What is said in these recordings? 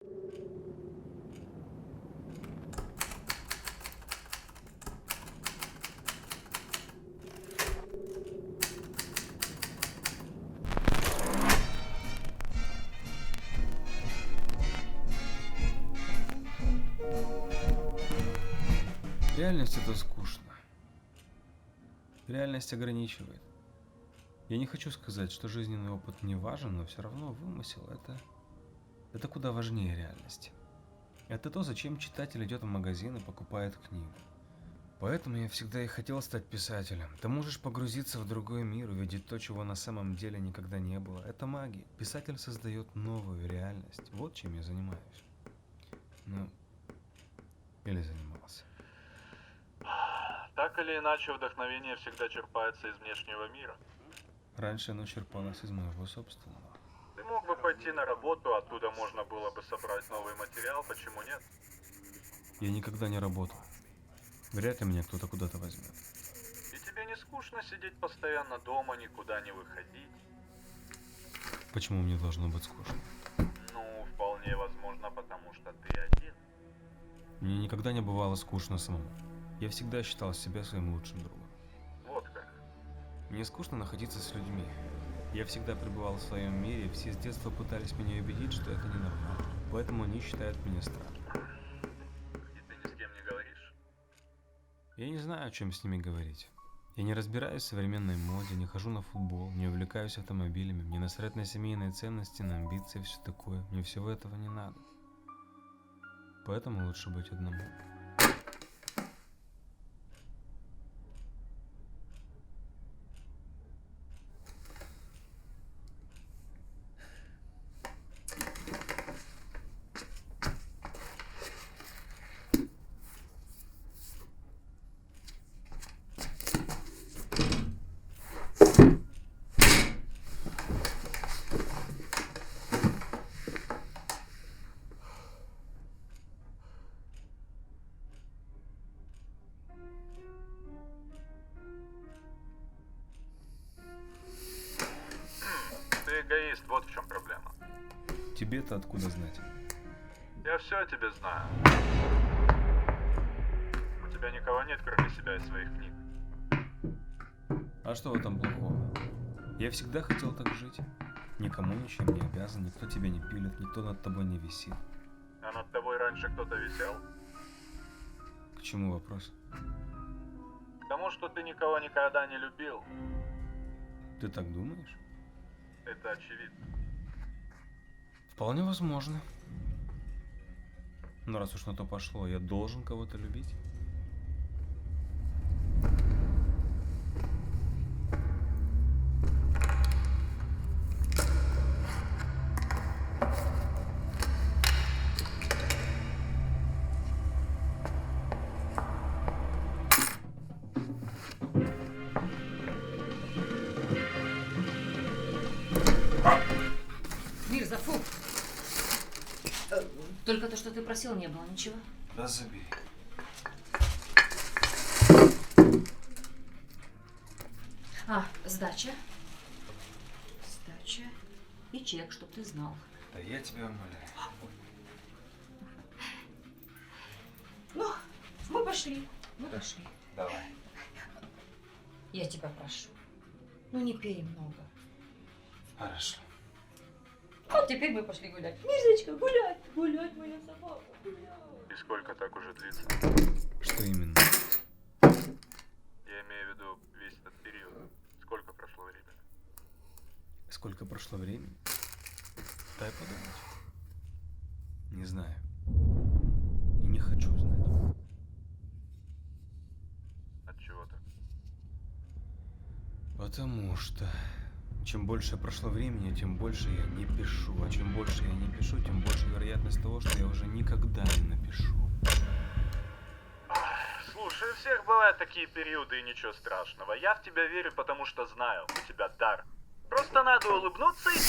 Реальность это скучно. Реальность ограничивает. Я не хочу сказать, что жизненный опыт не важен, но все равно вымысел это куда важнее реальности. Это то, зачем читатель идет в магазин и покупает книгу. Поэтому я всегда и хотел стать писателем. Ты можешь погрузиться в другой мир, увидеть то, чего на самом деле никогда не было. Это магия. Писатель создает новую реальность. Вот чем я занимаюсь. Ну, или занимался. Так или иначе, вдохновение всегда черпается из внешнего мира. Раньше оно черпалось из моего собственного. Ты мог бы пойти на работу, оттуда можно было бы собрать новый материал, почему нет? Я никогда не работал. Вряд ли меня кто-то куда-то возьмет. И тебе не скучно сидеть постоянно дома, никуда не выходить? Почему мне должно быть скучно? Ну, вполне возможно, потому что ты один. Мне никогда не бывало скучно самому. Я всегда считал себя своим лучшим другом. Вот как. Мне скучно находиться с людьми. Я всегда пребывал в своем мире, и все с детства пытались меня убедить, что это ненормально. Поэтому они считают меня странным. И ты ни с кем не говоришь? Я не знаю, о чем с ними говорить. Я не разбираюсь в современной моде, не хожу на футбол, не увлекаюсь автомобилями, мне насрать на семейные ценности, на амбиции и все такое. Мне всего этого не надо. Поэтому лучше быть одному. Ты эгоист, вот в чем проблема. Тебе-то откуда знать? Я все о тебе знаю. У тебя никого нет, кроме себя и своих книг. А что в этом плохого? Я всегда хотел так жить. Никому ничем не обязан, никто тебя не пилит, никто над тобой не висит. А над тобой раньше кто-то висел? К чему вопрос? К тому, что ты никого никогда не любил. Ты так думаешь? Это очевидно. Вполне возможно. Но раз уж на то пошло, я должен кого-то любить. Мирза, фу! Только то, что ты просил, не было ничего. Да забей. Сдача. Сдача. И чек, чтоб ты знал. Да я тебя умоляю. Ну, мы пошли. Мы пошли. Давай. Я тебя прошу. Ну, не пей много. Хорошо. Вот теперь мы пошли гулять. Мирзочка, гулять! Гулять, моя собака, гулять! И сколько так уже длится? Что именно? Я имею в виду весь этот период. Сколько прошло времени? Сколько прошло времени? Дай подумать. Не знаю. И не хочу знать. Отчего так? Потому что чем больше прошло времени, тем больше я не пишу. А чем больше я не пишу, тем больше вероятность того, что я уже никогда не напишу. Слушай, у всех бывают такие периоды, и ничего страшного. Я в тебя верю, потому что знаю, у тебя дар. Просто надо улыбнуться и...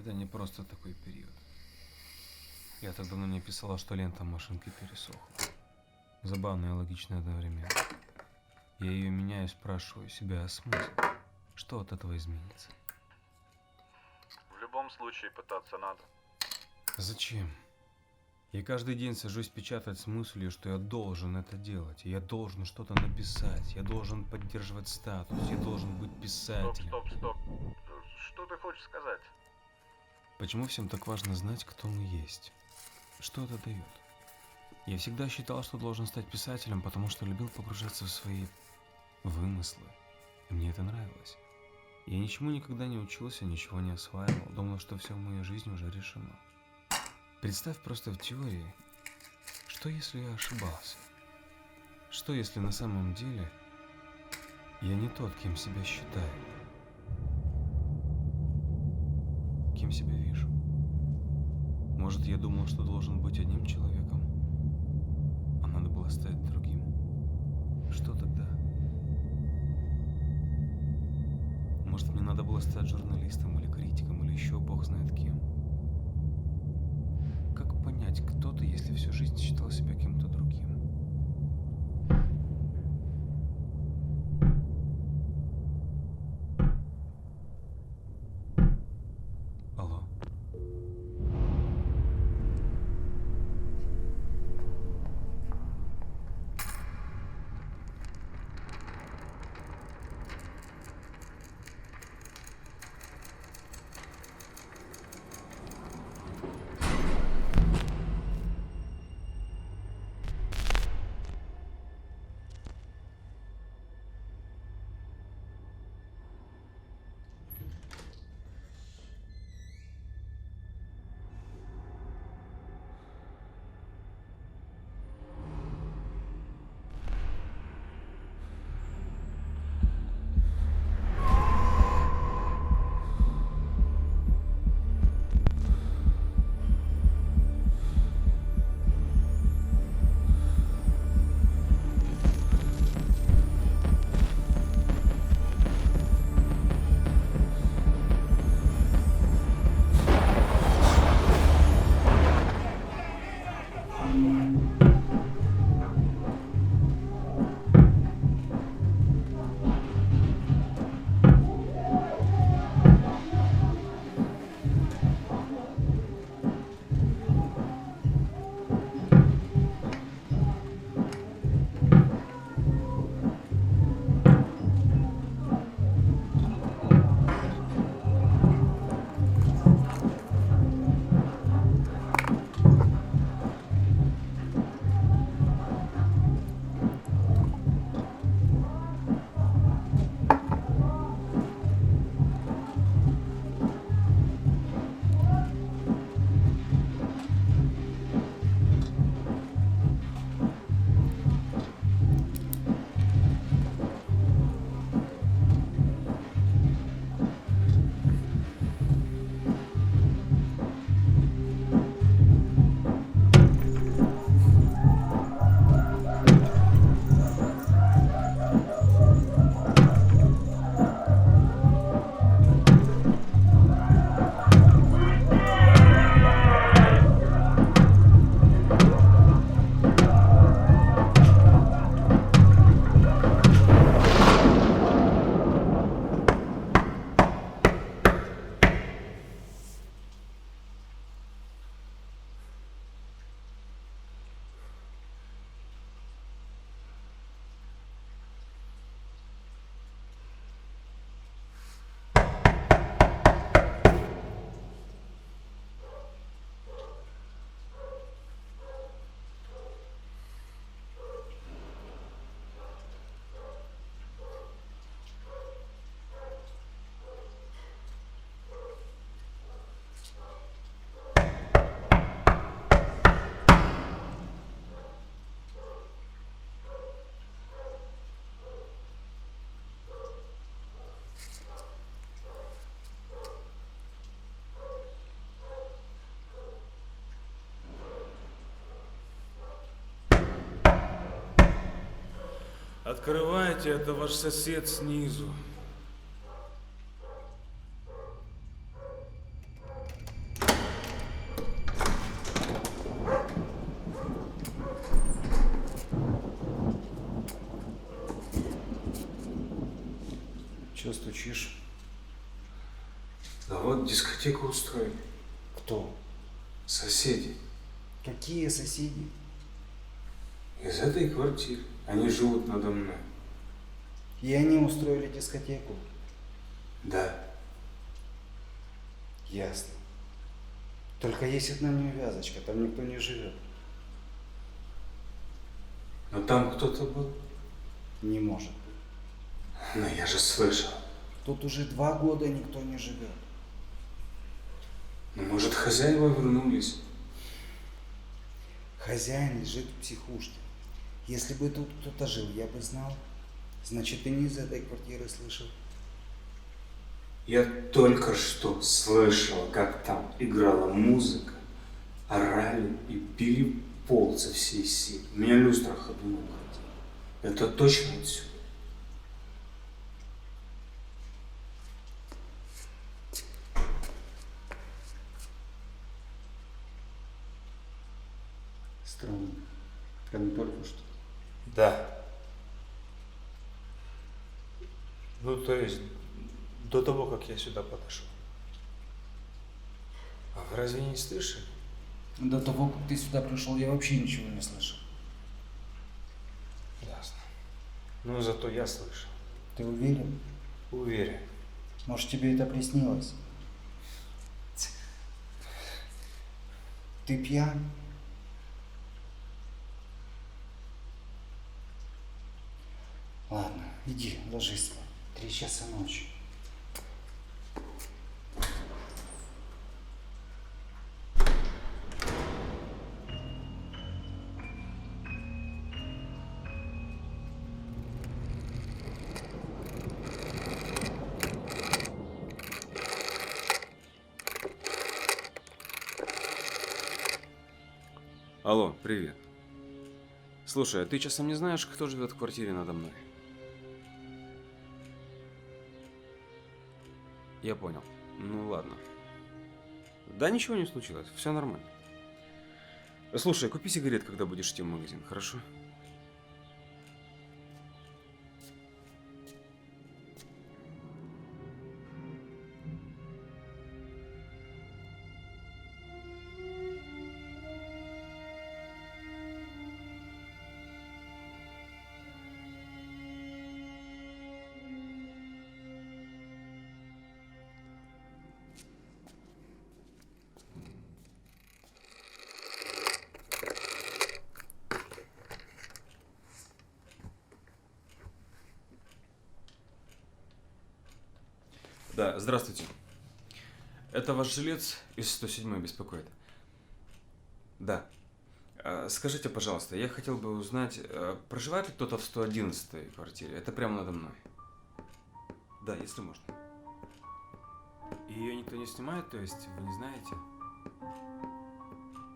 Это не просто такой период. Я так давно не писала, что лента машинки пересохла. Забавно и логично одновременно. Я ее меняю и спрашиваю себя о смысле. Что от этого изменится? В любом случае пытаться надо. Зачем? Я каждый день сажусь печатать с мыслью, что я должен это делать. Я должен что-то написать. Я должен поддерживать статус. Я должен быть писателем. Стоп. Что ты хочешь сказать? Почему всем так важно знать, кто мы есть? Что это дает? Я всегда считал, что должен стать писателем, потому что любил погружаться в свои вымыслы. И мне это нравилось. Я ничему никогда не учился, ничего не осваивал. Думал, что все в моей жизни уже решено. Представь просто в теории, что если я ошибался? Что если на самом деле я не тот, кем себя считаю? Кем себя вижу? Может, я думал, что должен быть одним человеком, а надо было стать другим? Что тогда? Может, мне надо было стать журналистом или критиком, или еще бог знает кем? Как понять, кто ты, если всю жизнь считал себя кем-то другим? Алло. Открывайте, это ваш сосед снизу. Чего стучишь? Да вот дискотеку устроили. Кто? Соседи. Какие соседи? Из этой квартиры. Они живут надо мной. И они устроили дискотеку? Да. Ясно. Только есть одна неувязочка, там никто не живет. Но там кто-то был. Не может быть. Но я же слышал. Тут уже 2 года никто не живет. Ну, может, хозяева вернулись? Хозяин лежит в психушке. Если бы тут кто-то жил, я бы знал. Значит, ты не из этой квартиры слышал. Я только что слышал, как там играла музыка, орали и били пол со всей силы. У меня люстра ходуном ходила. Это точно отсюда. Странно. Конторку что ли? Да. Ну, то есть, до того, как я сюда подошел. А вы разве не слышали? До того, как ты сюда пришел, я вообще ничего не слышал. Ясно. Ну, зато я слышал. Ты уверен? Уверен. Может, тебе это приснилось? Ты пьян? Ладно, иди, ложись спать. 3 часа ночи. Алло, привет. Слушай, а ты часом не знаешь, кто живет в квартире надо мной? Я понял. Ну ладно. Да ничего не случилось, все нормально. Слушай, купи сигарет, когда будешь идти в магазин, хорошо? Да, здравствуйте. Это ваш жилец из 107 беспокоит. Да. Скажите, пожалуйста, я хотел бы узнать, проживает ли кто-то в 111 квартире? Это прямо надо мной. Да, если можно. И ее никто не снимает, то есть вы не знаете?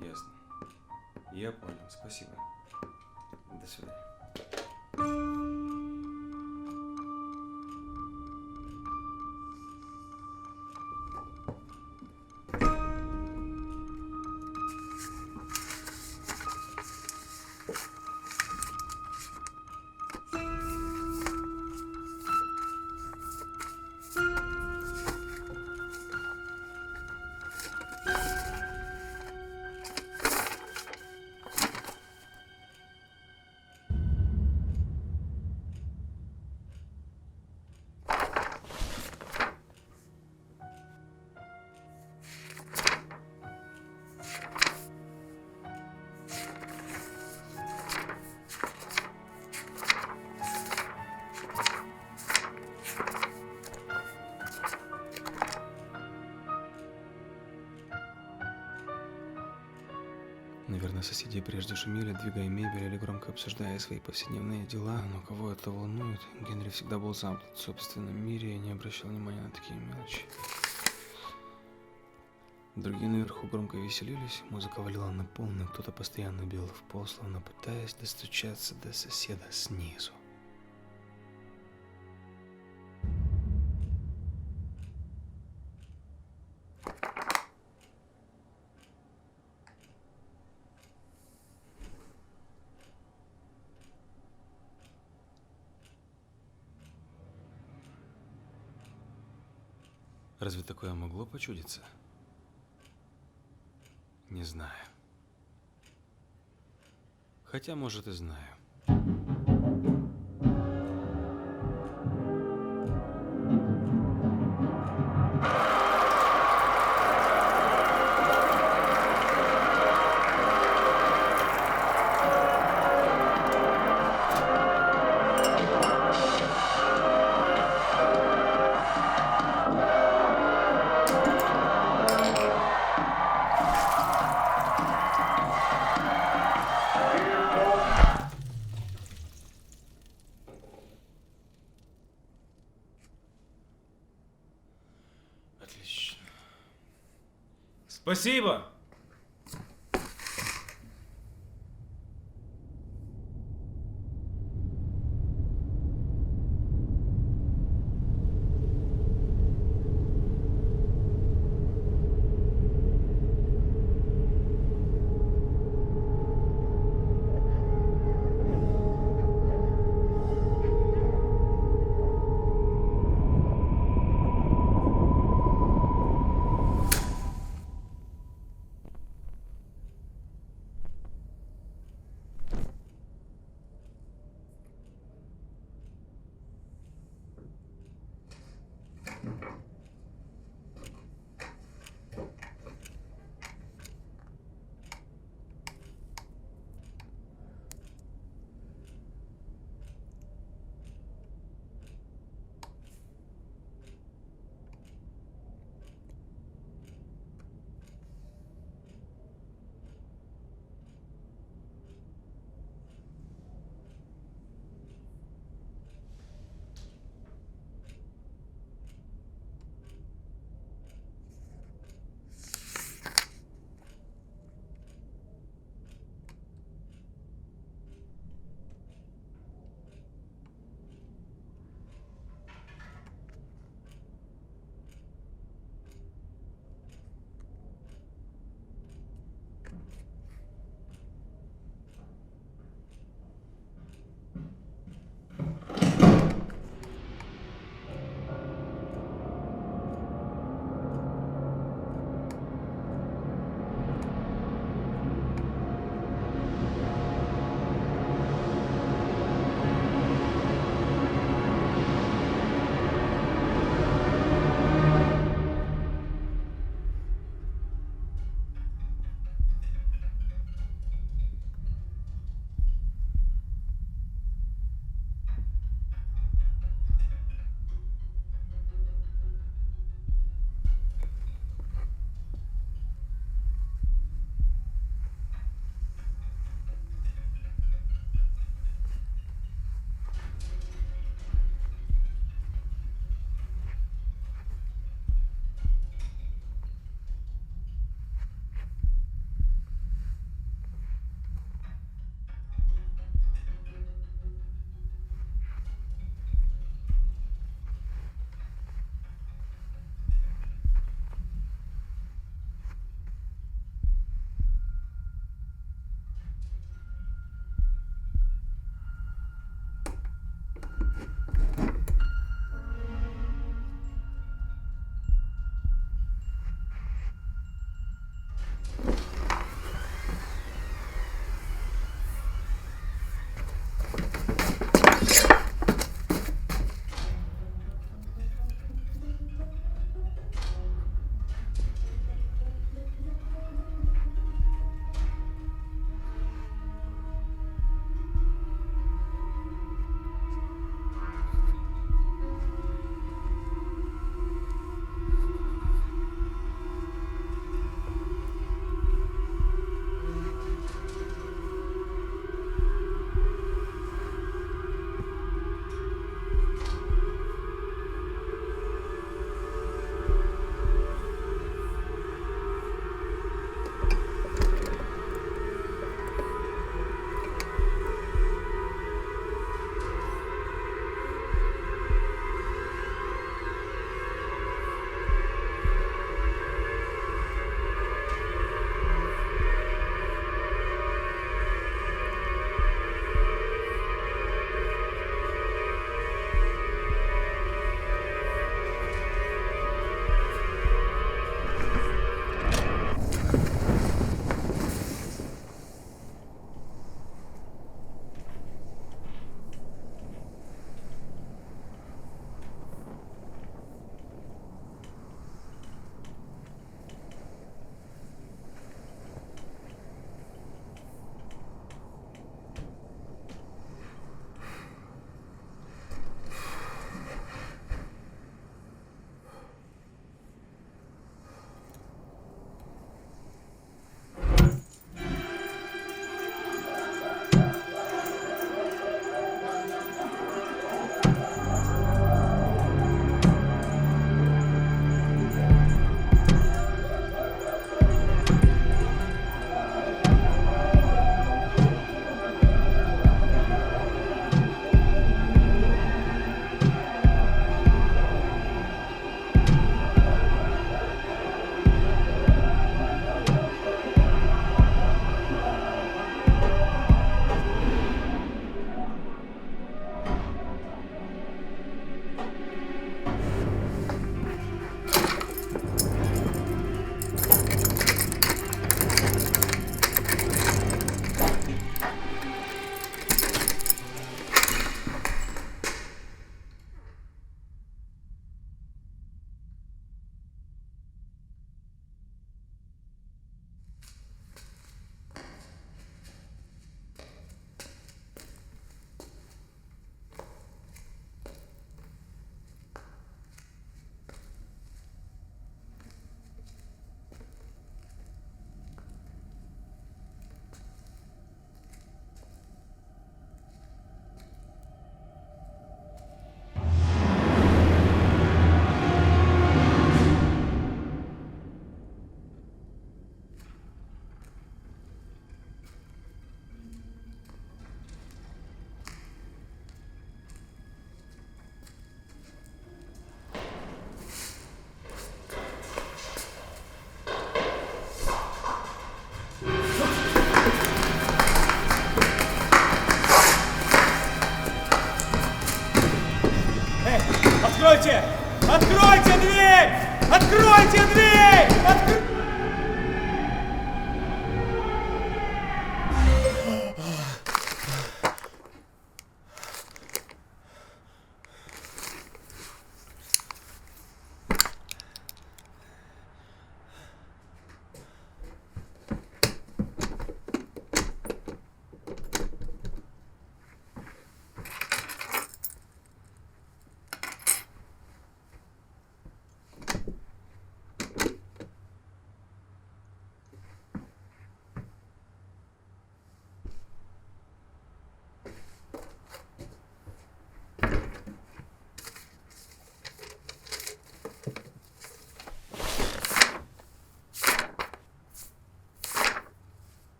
Ясно. Я понял, спасибо. До свидания. Наверное, соседи прежде шумели, двигая мебель или громко обсуждая свои повседневные дела, но кого это волнует? Генри всегда был замкнут в собственном мире и не обращал внимания на такие мелочи. Другие наверху громко веселились, музыка валила на полную, кто-то постоянно бил в пол, словно пытаясь достучаться до соседа снизу. Разве такое могло почудиться? Не знаю. Хотя, может, и знаю. Отлично. Спасибо!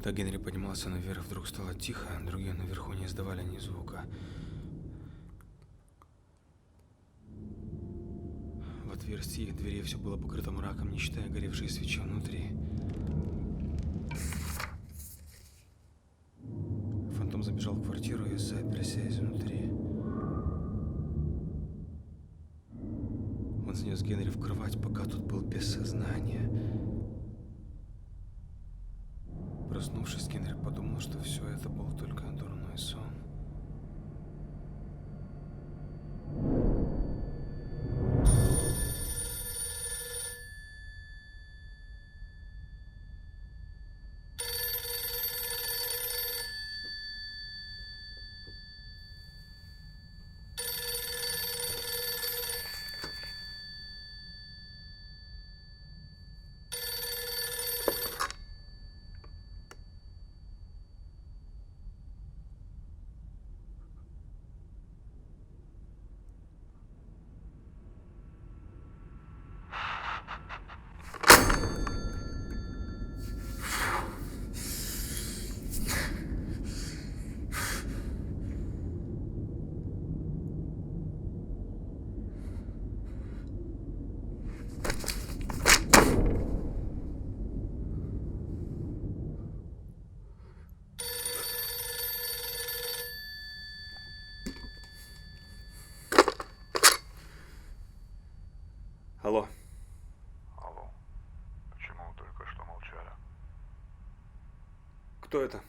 Когда Генри поднимался наверх, вдруг стало тихо, другие наверху не издавали ни звука. В отверстии их дверей все было покрыто мраком, не считая горевшей свечи внутри. Фантом забежал в квартиру и заперся изнутри. Он занес Генри в кровать, пока тот был без сознания. Проснувшись, Генри подумал, что все это был только дурной сон. Алло. Алло. Почему вы только что молчали? Кто это?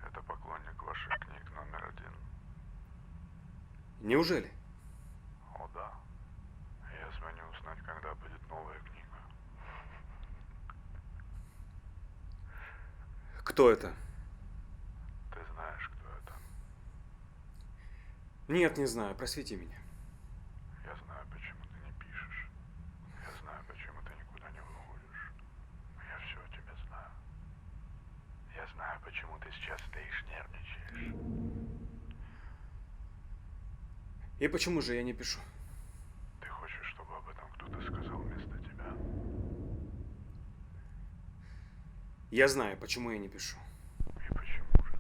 Это поклонник ваших книг номер 1. Неужели? О да. Я звоню узнать, когда будет новая книга. Кто это? Ты знаешь, кто это? Нет, не знаю. Просвети меня. Я знаю, почему ты не пишешь. Я знаю, почему ты никуда не выходишь. Я все о тебе знаю. Я знаю, почему ты сейчас стоишь, нервничаешь. И почему же я не пишу? Ты хочешь, чтобы об этом кто-то сказал вместо тебя? Я знаю, почему я не пишу. И почему же?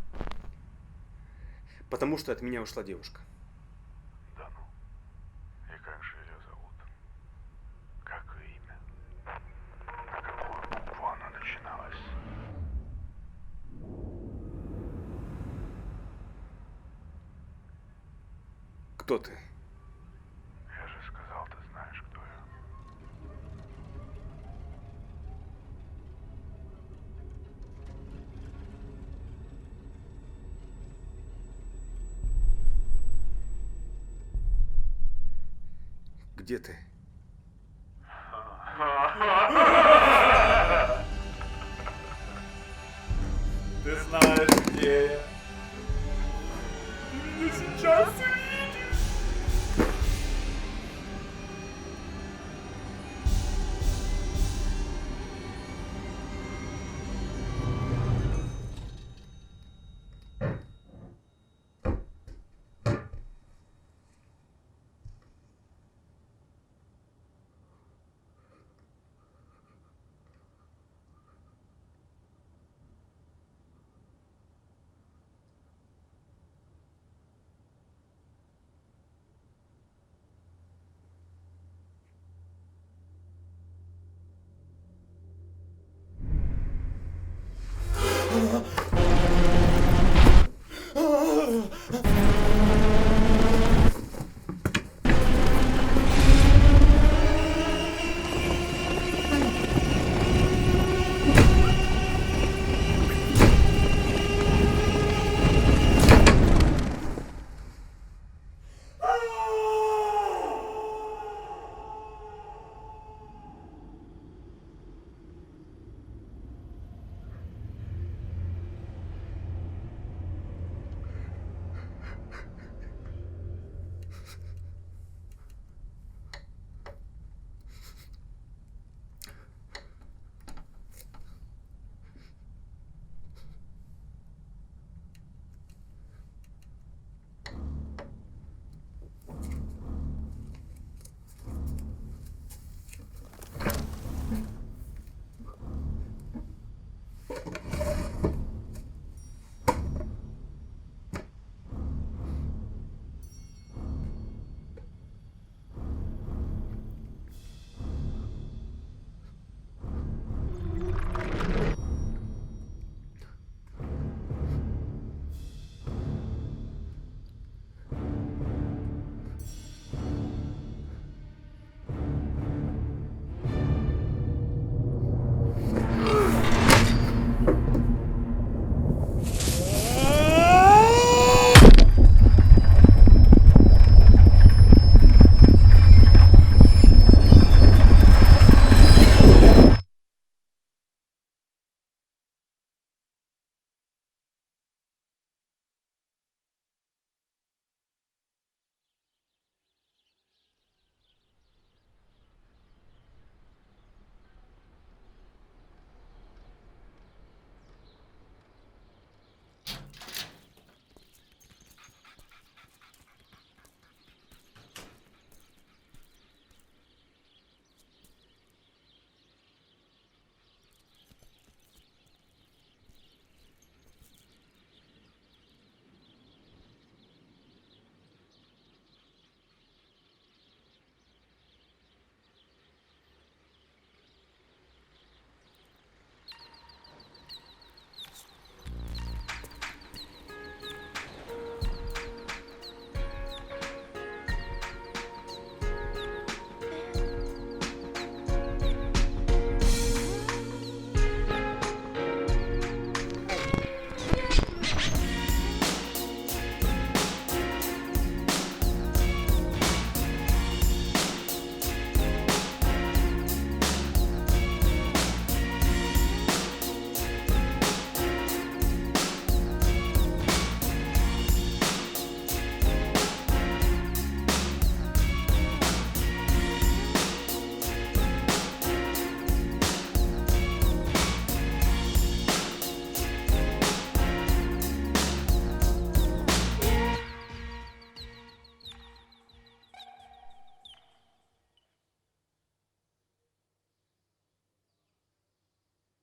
Потому что от меня ушла девушка. Да ну. И как же ее зовут? Как ее имя? На какую букву она начиналась? Кто ты? Я же сказал, ты знаешь, кто я. Где ты? Ты знаешь, где я? Ты меня сейчас